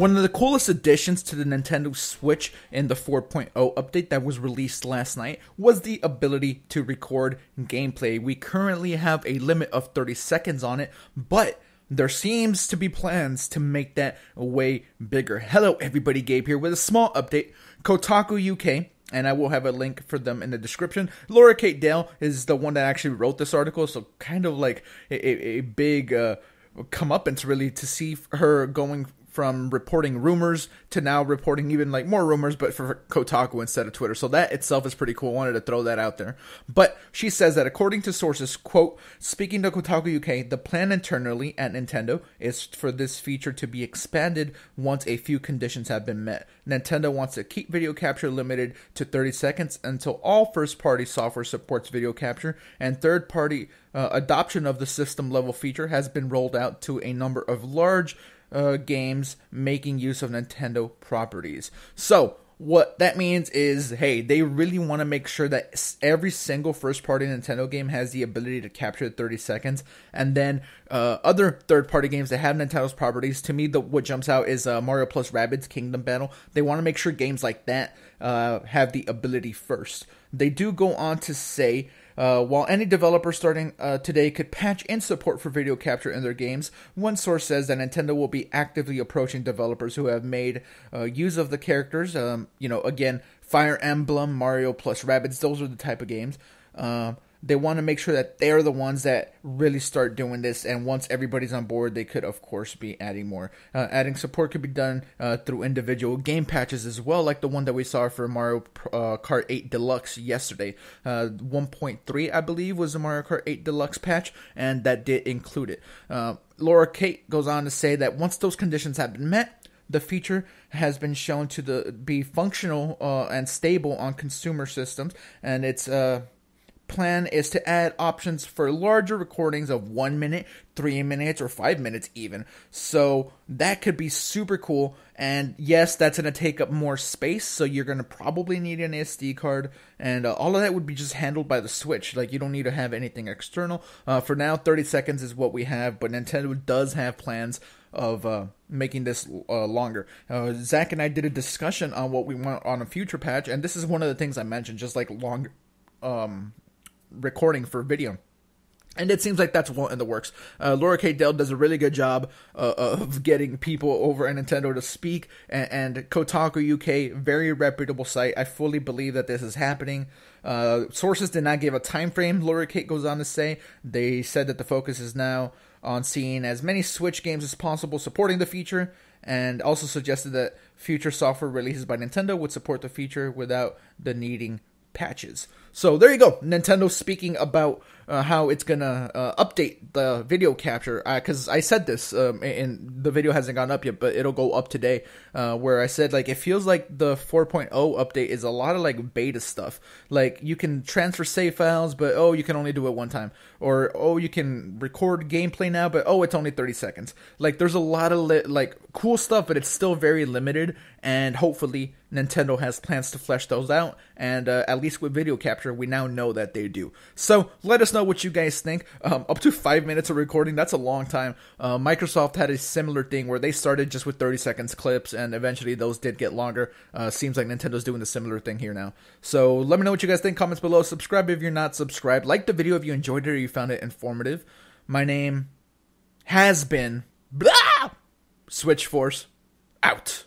One of the coolest additions to the Nintendo Switch in the 4.0 update that was released last night was the ability to record gameplay. We currently have a limit of 30 seconds on it, but there seems to be plans to make that way bigger. Hello everybody, Gabe here with a small update. Kotaku UK, and I will have a link for them in the description. Laura Kate Dale is the one that actually wrote this article, so kind of like a big comeuppance really to see her going from reporting rumors to now reporting even like more rumors, but for Kotaku instead of Twitter. So that itself is pretty cool. I wanted to throw that out there. But she says that according to sources, quote, speaking to Kotaku UK, the plan internally at Nintendo is for this feature to be expanded once a few conditions have been met. Nintendo wants to keep video capture limited to 30 seconds until all first-party software supports video capture, and third-party adoption of the system-level feature has been rolled out to a number of large games making use of Nintendo properties. So what that means is, hey, they really want to make sure that every single first-party Nintendo game has the ability to capture 30 seconds, and then other third-party games that have Nintendo's properties. To me, what jumps out is Mario plus Rabbids Kingdom Battle. They want to make sure games like that have the ability first. They do go on to say, while any developer starting today could patch in support for video capture in their games, one source says that Nintendo will be actively approaching developers who have made use of the characters. Again, Fire Emblem, Mario plus Rabbids, those are the type of games. They want to make sure that they're the ones that really start doing this, and once everybody's on board, they could, of course, be adding more. Adding support could be done through individual game patches as well, like the one that we saw for Mario Kart 8 Deluxe yesterday. 1.3, I believe, was the Mario Kart 8 Deluxe patch, and that did include it. Laura Kate goes on to say that once those conditions have been met, the feature has been shown to be functional and stable on consumer systems, and it's plan is to add options for larger recordings of 1 minute, 3 minutes, or 5 minutes even. So that could be super cool. And yes, that's going to take up more space, so you're going to probably need an SD card, and all of that would be just handled by the Switch. Like, you don't need to have anything external. For now, 30 seconds is what we have, but Nintendo does have plans of making this longer. Zach and I did a discussion on what we want on a future patch, and this is one of the things I mentioned, just like longer recording for video. And it seems like that's well in the works. Laura Kate Dell does a really good job of getting people over at Nintendo to speak. And Kotaku UK, very reputable site. I fully believe that this is happening. Sources did not give a time frame, Laura Kate goes on to say. They said that the focus is now on seeing as many Switch games as possible supporting the feature, and also suggested that future software releases by Nintendo would support the feature without the needing patches. So there you go. Nintendo speaking about how it's gonna update the video capture, because I said this and the video hasn't gone up yet, but it'll go up today, where I said, like, it feels like the 4.0 update is a lot of like beta stuff. Like, you can transfer save files, but you can only do it one time, or you can record gameplay now, but it's only 30 seconds. Like, there's a lot of like cool stuff, but it's still very limited, and hopefully Nintendo has plans to flesh those out, and at least with video capture, we now know that they do. So let us know what you guys think. Up to 5 minutes of recording, that's a long time. Microsoft had a similar thing where they started just with 30 seconds clips, and eventually those did get longer. Seems like Nintendo's doing a similar thing here now. So let me know what you guys think. Comments below. Subscribe if you're not subscribed. Like the video if you enjoyed it or you found it informative. My name has been Switch Force out.